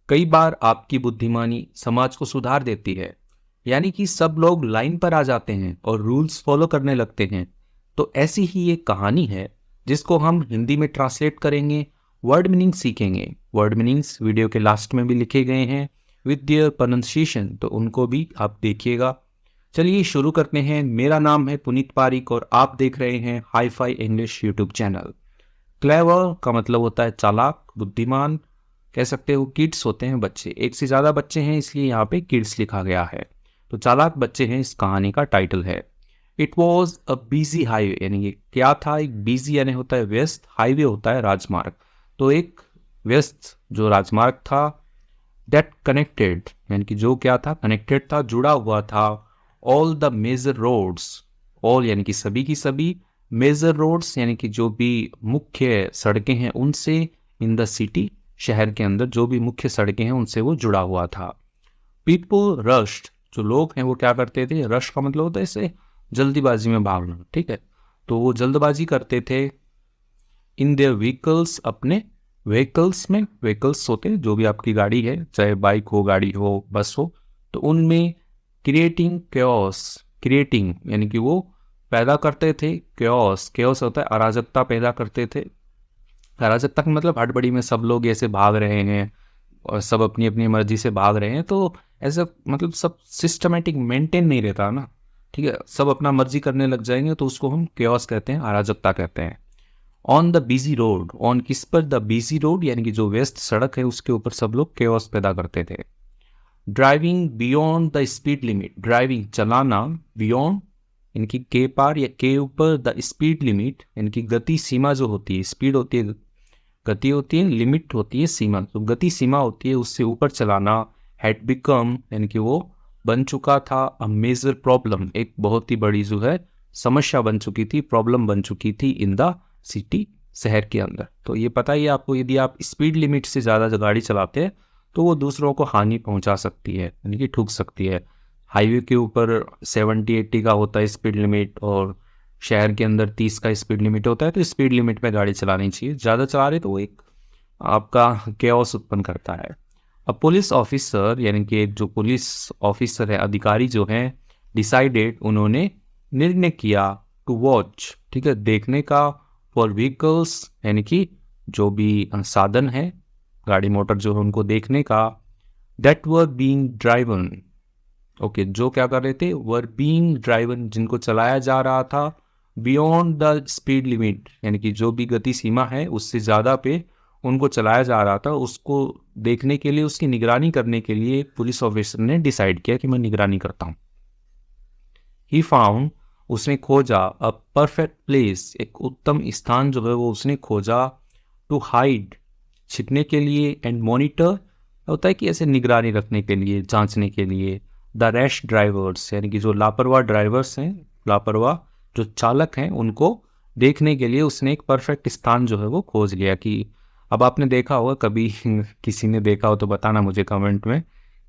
कई बार आपकी बुद्धिमानी समाज को सुधार देती है। यानी कि सब लोग लाइन पर आ जाते हैं और रूल्स फॉलो करने लगते हैं। तो ऐसी ही एक कहानी है जिसको हम हिंदी में ट्रांसलेट करेंगे, वर्ड मीनिंग सीखेंगे। वर्ड मीनिंग्स वीडियो के लास्ट में भी लिखे गए हैं विद देयर प्रोनाउंसिएशन, तो उनको भी आप देखिएगा। चलिए शुरू करते हैं। मेरा नाम है पुनीत पारिक और आप देख रहे हैं hi fi English YouTube channel. Clever का मतलब होता है चालाक, बुद्धिमान, कह सकते हो किड्स होते हैं बच्चे। एक से ज़्यादा बच्चे हैं इसलिए यहाँ पे किड्स लिखा गया है। तो चालाक बच्चे हैं इस कहानी का टाइटल है। It was a busy highway, यानी कि क्या था, एक बिजी यानी होता है व्यस्त, हाईवे होता है राजमार्ग। तो एक व्यस्त जो राजमार्ग था, दैट कनेक्टेड यानी कि जो क्या था, कनेक्टेड था, जुड़ा हुआ था, all the major roads, all यानी कि सभी की सभी, मेजर रोड्स यानी कि जो भी मुख्य सड़कें हैं उनसे, इन द सिटी शहर के अंदर जो भी मुख्य सड़कें हैं उनसे वो जुड़ा हुआ था। पीपल रश्ड, जो लोग हैं वो क्या करते थे, रश का मतलब होता है इसे जल्दीबाजी में भागना, ठीक है। तो वो जल्दबाजी करते थे इन देयर व्हीकल्स, अपने व्हीकल्स में, व्हीकल्स होते हैं जो भी आपकी गाड़ी है, चाहे बाइक हो, गाड़ी हो, बस हो, तो उनमें क्रिएटिंग chaos, क्रिएटिंग यानी कि वो पैदा करते थे chaos, chaos होता है अराजकता पैदा करते थे। अराजकता का मतलब हड़बड़ी में सब लोग ऐसे भाग रहे हैं और सब अपनी अपनी मर्जी से भाग रहे हैं, तो ऐसा मतलब सब सिस्टमेटिक मेंटेन नहीं रहता ना, ठीक है, सब अपना मर्जी करने लग जाएंगे तो उसको हम chaos कहते हैं, अराजकता कहते हैं। On the busy road, on किस पर, द बिजी रोड यानी कि जो व्यस्त सड़क है उसके ऊपर सब लोग chaos पैदा करते थे। Driving beyond the speed limit, driving चलाना, बियॉन्ड यानी कि के पार या के ऊपर, द स्पीड लिमिट यानी कि गति सीमा जो होती है, स्पीड होती है गति होती है, लिमिट होती है सीमा, तो गति सीमा होती है उससे ऊपर चलाना। हैड बिकम यानी कि वो बन चुका था, अ मेजर प्रॉब्लम, एक बहुत ही बड़ी जो है समस्या बन चुकी थी, प्रॉब्लम बन चुकी थी इन द सिटी, शहर के अंदर। तो ये पता ही है आपको, यदि आप स्पीड लिमिट से ज़्यादा गाड़ी चलाते हैं तो वो दूसरों को हानि पहुंचा सकती है, यानी कि ठुक सकती है। हाईवे के ऊपर 70-80 का होता है स्पीड लिमिट और शहर के अंदर 30 का स्पीड लिमिट होता है, तो स्पीड लिमिट में गाड़ी चलानी चाहिए। ज़्यादा चला रहे तो वो एक आपका केओस उत्पन्न करता है। अब पुलिस ऑफिसर यानी कि जो पुलिस ऑफिसर है, अधिकारी जो हैं, डिसाइडेड उन्होंने निर्णय किया, टू वॉच, ठीक है, देखने का, फॉर व्हीकल्स यानी कि जो भी साधन है, गाड़ी मोटर जो है उनको देखने का, that were being driven, okay, जो क्या कर रहे थे, वर बीइंग ड्राइवन जिनको चलाया जा रहा था, बियॉन्ड द स्पीड लिमिट यानी कि जो भी गति सीमा है उससे ज़्यादा पे उनको चलाया जा रहा था, उसको देखने के लिए, उसकी निगरानी करने के लिए पुलिस ऑफिसर ने डिसाइड किया कि मैं निगरानी करता हूँ। ही फाउंड, उसने खोजा, अ परफेक्ट प्लेस, एक उत्तम स्थान जो है वो उसने खोजा, टू हाइड, छिपने के लिए, एंड मॉनिटर होता है कि ऐसे निगरानी रखने के लिए, जांचने के लिए, द रैश ड्राइवर्स यानी कि जो लापरवाह ड्राइवर्स हैं, लापरवाह जो चालक हैं, उनको देखने के लिए उसने एक परफेक्ट स्थान जो है वो खोज लिया। कि अब आपने देखा होगा कभी किसी ने देखा हो तो बताना मुझे कमेंट में,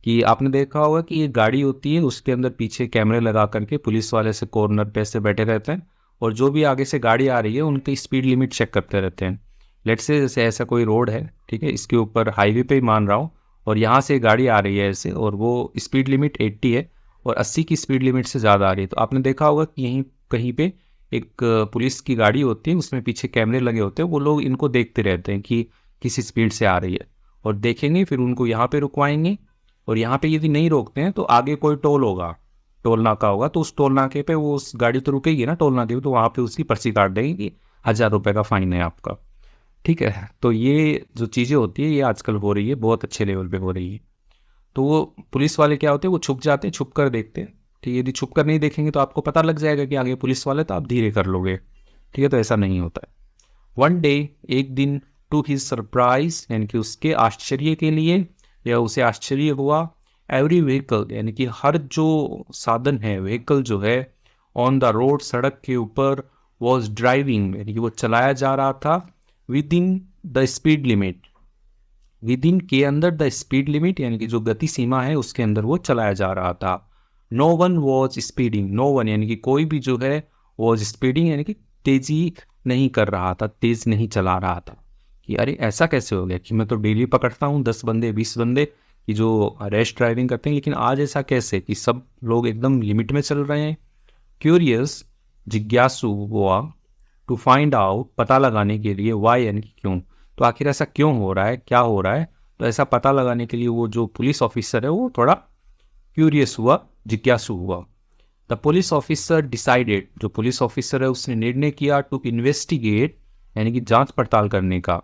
कि आपने देखा होगा कि ये गाड़ी होती है उसके अंदर पीछे कैमरे लगा करके पुलिस वाले से कॉर्नर पे ऐसे बैठे रहते हैं और जो भी आगे से गाड़ी आ रही है उनकी स्पीड लिमिट चेक करते रहते हैं। लेट्स से जैसे ऐसा कोई रोड है, ठीक है, इसके ऊपर हाईवे पे ही मान रहा हूँ, और यहाँ से गाड़ी आ रही है ऐसे, और वो स्पीड लिमिट 80 है और 80 की स्पीड लिमिट से ज़्यादा आ रही है, तो आपने देखा होगा कि यहीं कहीं पे एक पुलिस की गाड़ी होती है, उसमें पीछे कैमरे लगे होते हैं, वो लोग इनको देखते रहते हैं कि किस स्पीड से आ रही है, और देखेंगे फिर उनको यहाँ पे रुकवाएंगे, और यहाँ पे यदि नहीं रोकते हैं तो आगे कोई टोल होगा, टोल नाका होगा, तो उस टोल नाके पे वो उस गाड़ी तो रुकेगी ना टोल नाके पे, तो वहाँ पे उसकी पर्ची काट देंगे कि 1000 रुपये का फाइन है आपका, ठीक है। तो ये जो चीज़ें होती है ये आजकल हो रही है, बहुत अच्छे लेवल पे हो रही है। तो वो पुलिस वाले क्या होते हैं, वो छुप जाते हैं, छुप कर देखते हैं, ठीक है। यदि छुप कर नहीं देखेंगे तो आपको पता लग जाएगा कि आगे पुलिस वाले, तो आप धीरे कर लोगे, ठीक है, तो ऐसा नहीं होता है। वन डे, एक दिन, टू हिज सरप्राइज यानी कि उसके आश्चर्य के लिए, या उसे आश्चर्य हुआ, एवरी व्हीकल यानी कि हर जो साधन है, व्हीकल जो है, ऑन द रोड सड़क के ऊपर, वॉज ड्राइविंग यानी कि वो चलाया जा रहा था, with in the speed limit, with in के अंदर, द स्पीड लिमिट यानी कि जो गति सीमा है उसके अंदर वो चलाया जा रहा था। No one was speeding, no one यानी कि कोई भी जो है, वॉज स्पीडिंग यानी कि तेजी नहीं कर रहा था, तेज नहीं चला रहा था। कि अरे ऐसा कैसे हो गया कि मैं तो डेली पकड़ता हूँ 10 बंदे 20 बंदे कि जो रैश ड्राइविंग करते हैं, लेकिन आज ऐसा कैसे कि सब लोग एकदम लिमिट में चल रहे हैं। क्यूरियस, जिज्ञासु हुआ, टू फाइंड आउट, पता लगाने के लिए, वाई यानी कि क्यों, तो आखिर ऐसा क्यों हो रहा है, क्या हो रहा है, तो ऐसा पता लगाने के लिए वो जो पुलिस ऑफिसर है वो थोड़ा क्यूरियस हुआ, जिज्ञासु हुआ। द पुलिस ऑफिसर डिसाइडेड, जो पुलिस ऑफिसर है उसने निर्णय किया, टू इन्वेस्टिगेट यानी कि जांच पड़ताल करने का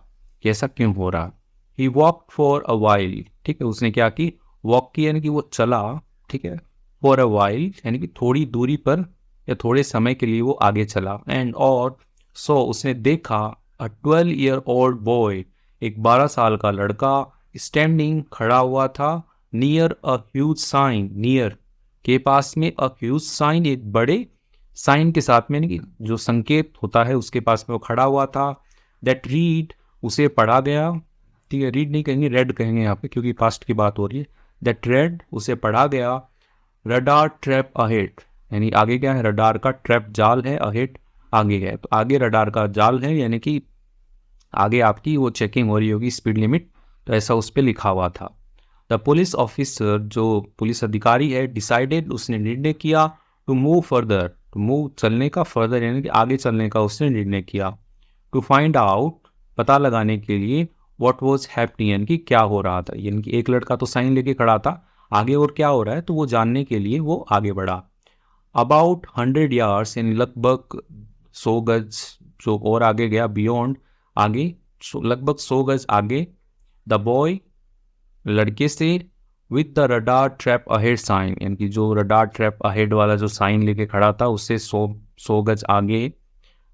कि ऐसा क्यों हो रहा। ही वॉक फॉर अ वाइल, ठीक है, उसने क्या की, वॉक की यानी कि वो चला, ठीक है, फॉर अ वाइल यानी कि थोड़ी दूरी पर या थोड़े समय के लिए वो आगे चला। एंड और सो उसने देखा अ 12-year-old बॉय, एक 12 साल का लड़का, स्टैंडिंग खड़ा हुआ था, near a huge sign, near के पास में, अ ह्यूज साइन एक बड़े साइन के साथ में, यानी कि जो संकेत होता है उसके पास में वो खड़ा हुआ था। दैट रीड, उसे पढ़ा गया, ठीक है, रीड नहीं कहेंगे, रेड कहेंगे यहाँ पे क्योंकि पास्ट की बात हो रही है। दैट रेड, उसे पढ़ा गया, रडार ट्रैप अहेड, यानी आगे क्या है, रडार का ट्रैप जाल है, अहेड आगे है, तो आगे रडार का जाल है यानी कि आगे आपकी वो चेकिंग हो रही होगी स्पीड लिमिट, तो ऐसा उस पर लिखा हुआ था। द पुलिस ऑफिसर, जो पुलिस अधिकारी है, डिसाइडेड, उसने निर्णय किया, to move further, to move चलने का, फर्दर यानी कि आगे चलने का उसने निर्णय किया, टू फाइंड आउट, पता लगाने के लिए, व्हाट वाज हैपनिंग यानी कि क्या हो रहा था, यानी कि एक लड़का तो साइन लेके खड़ा था, आगे और क्या हो रहा है तो वो जानने के लिए वो आगे बढ़ा। अबाउट 100 yards यानी लगभग 100 गज, जो और आगे गया, बियॉन्ड आगे, लगभग 100 गज आगे, द बॉय लड़के से, with the radar trap ahead sign यानी कि जो रडार ट्रैप अहेड वाला जो साइन लेके खड़ा था उससे 100 गज आगे,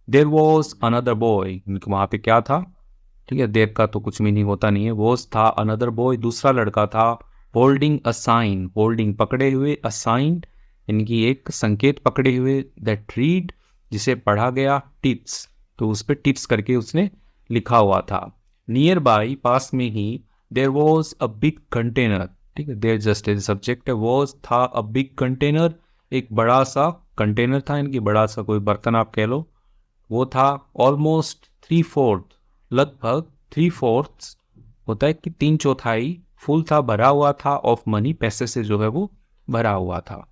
देयर वॉज अनदर बॉय, वहाँ पे क्या था, ठीक है, देर का तो कुछ मीनिंग होता नहीं है, वॉज था, अनदर बॉय दूसरा लड़का था, होल्डिंग अ साइन, होल्डिंग पकड़े हुए, अ साइन यानी कि एक संकेत पकड़े हुए, दैट रीड जिसे पढ़ा गया, टिप्स, तो उस पर टिप्स करके उसने लिखा हुआ था। नियर बाई पास में ही, there was a big container, ठीक है, देर जस्ट एज सब्जेक्ट है, वॉज था, अ बिग कंटेनर एक बड़ा सा कंटेनर था, यानी कि बड़ा सा कोई बर्तन आप कह लो, वो था, ऑलमोस्ट 3/4, लगभग 3/4 होता है कि 3/4 फुल था, भरा हुआ था, ऑफ मनी, पैसे से जो है वो भरा हुआ था।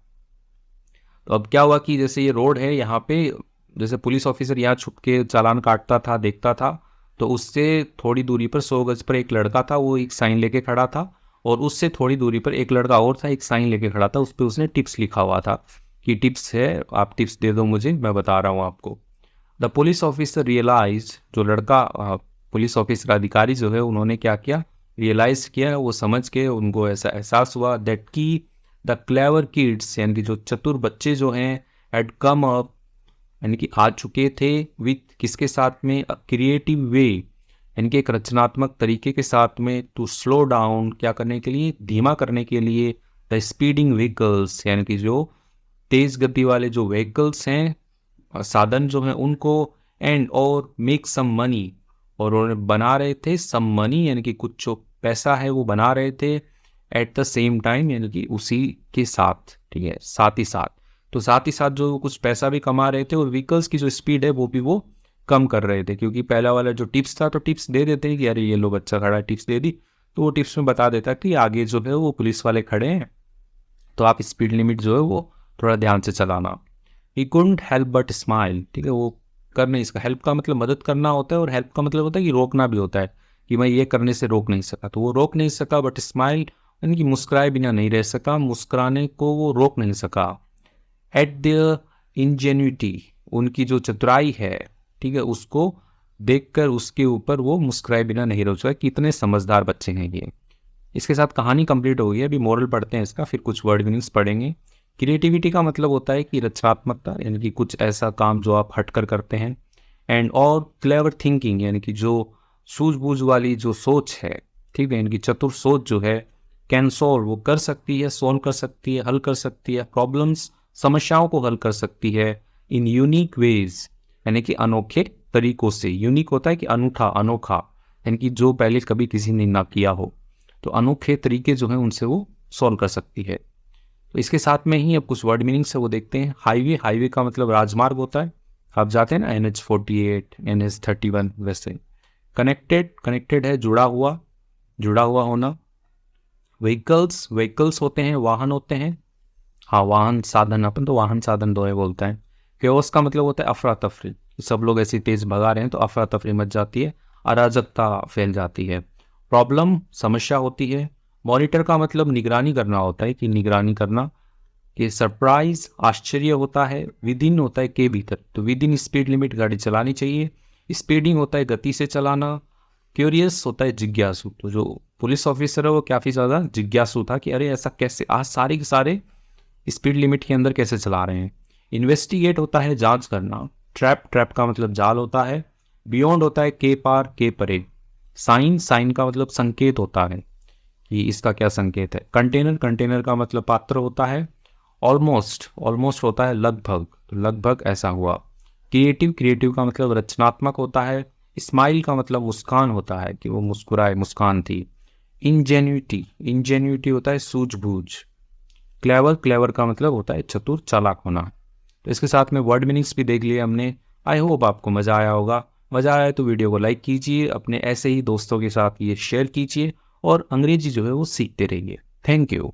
तो अब क्या हुआ कि जैसे ये रोड है यहाँ पे, जैसे पुलिस ऑफिसर यहाँ छुप के चालान काटता था, देखता था, तो उससे थोड़ी दूरी पर 100 गज पर एक लड़का था, वो एक साइन लेके खड़ा था, और उससे थोड़ी दूरी पर एक लड़का और था, एक साइन लेके खड़ा था, उस पर उसने टिप्स लिखा हुआ था कि टिप्स है, आप टिप्स दे दो मुझे, मैं बता रहा हूँ आपको। द पुलिस ऑफिसर रियलाइज, जो लड़का पुलिस ऑफिसर अधिकारी जो है उन्होंने क्या किया, रियलाइज किया, वो समझ के उनको ऐसा एहसास हुआ, दैट की द क्लेवर किड्स यानी कि जो चतुर बच्चे जो हैं, हैड कम अप यानी कि आ चुके थे, विथ किसके साथ में, अ क्रिएटिव वे यानी कि एक रचनात्मक तरीके के साथ में, टू स्लो डाउन क्या करने के लिए, धीमा करने के लिए, द स्पीडिंग व्हीकल्स यानी कि जो तेज गति वाले जो व्हीकल्स हैं, साधन जो हैं उनको, एंड और मेक सम मनी, और उन्होंने बना रहे थे सम मनी यानी कि कुछ जो पैसा है वो बना रहे थे, एट द सेम टाइम यानी कि उसी के साथ, ठीक है, साथ ही साथ, तो साथ ही साथ जो कुछ पैसा भी कमा रहे थे और व्हीकल्स की जो स्पीड है वो भी वो कम कर रहे थे, क्योंकि पहला वाला जो टिप्स था तो टिप्स दे देते हैं कि अरे ये लो बच्चा खड़ा है, टिप्स दे दी, तो वो टिप्स में बता देता कि आगे जो है वो पुलिस वाले खड़े हैं, तो आप स्पीड लिमिट जो है वो थोड़ा ध्यान से चलाना। He couldn't help but smile, ठीक है, वो कर नहीं, इसका हेल्प का मतलब मदद करना होता है, और हेल्प का मतलब होता है कि रोकना भी होता है, कि मैं ये करने से रोक नहीं सका, तो वो रोक नहीं सका, बट स्माइल यानी कि मुस्कुराए बिना नहीं रह सका, मुस्कुराने को वो रोक नहीं सका। एट द इंजेन्युटी, उनकी जो चतुराई है, ठीक है, उसको देखकर उसके ऊपर वो मुस्कुराए बिना नहीं रह सका, कितने समझदार बच्चे हैं ये। इसके साथ कहानी कंप्लीट हो गई है, अभी मोरल पढ़ते हैं इसका, फिर कुछ वर्ड मीनिंग्स पढ़ेंगे। क्रिएटिविटी का मतलब होता है कि रचनात्मकता यानी कि कुछ ऐसा काम जो आप हटकर करते हैं, एंड और क्लेवर थिंकिंग यानी कि जो सूझबूझ वाली जो सोच है, ठीक है, यानी कि चतुर सोच जो है, कैन सॉल्व वो कर सकती है, सॉल्व कर सकती है, हल कर सकती है, प्रॉब्लम्स समस्याओं को हल कर सकती है, इन यूनिक वेज यानी कि अनोखे तरीकों से, यूनिक होता है कि अनूठा, अनोखा यानी कि जो पहले कभी किसी ने ना किया हो, तो अनोखे तरीके जो हैं उनसे वो सॉल्व कर सकती है। तो इसके साथ में ही अब कुछ वर्ड मीनिंग्स है वो देखते हैं। हाईवे, हाईवे का मतलब राजमार्ग होता है, आप जाते हैं ना NH 48 NH 31 वैसे। कनेक्टेड, कनेक्टेड है जुड़ा हुआ होना। व्हीकल्स, व्हीकल्स होते हैं, वाहन होते हैं। हाँ, वाहन साधन, अपन तो वाहन साधन दो है बोलते हैं। केओस का मतलब होता है अफरा तफरी, सब लोग ऐसी तेज भगा रहे हैं तो अफरा तफरी मच जाती है, अराजकता फैल जाती है। प्रॉब्लम, समस्या होती है। मॉनिटर का मतलब निगरानी करना होता है, कि निगरानी करना। कि सरप्राइज, आश्चर्य होता है। विद इन होता है के भीतर, तो विद इन स्पीड लिमिट गाड़ी चलानी चाहिए। स्पीडिंग होता है गति से चलाना। क्यूरियस होता है जिज्ञासु, तो जो पुलिस ऑफिसर है वो काफ़ी ज़्यादा जिज्ञासु था कि अरे ऐसा कैसे, आज सारे के सारे स्पीड लिमिट के अंदर कैसे चला रहे हैं। इन्वेस्टिगेट होता है जांच करना। ट्रैप, ट्रैप का मतलब जाल होता है। बियॉन्ड होता है के पार, के परे। साइन, साइन का मतलब संकेत होता है कि इसका क्या संकेत है। कंटेनर, कंटेनर का मतलब पात्र होता है। ऑलमोस्ट, ऑलमोस्ट होता है लगभग, तो लगभग ऐसा हुआ। क्रिएटिव, क्रिएटिव का मतलब रचनात्मक होता है। स्माइल का मतलब मुस्कान होता है, कि वो मुस्कुराए, मुस्कान थी। इंजेन्युइटी, इंजेन्युइटी होता है सूझबूझ। क्लेवर, क्लेवर का मतलब होता है चतुर, चालाक होना। तो इसके साथ में वर्ड मीनिंग्स भी देख लिए हमने। आई होप आपको मज़ा आया होगा। मज़ा आया तो वीडियो को लाइक कीजिए, अपने ऐसे ही दोस्तों के साथ ये शेयर कीजिए, और अंग्रेजी जो है वो सीखते रहिए। Thank you.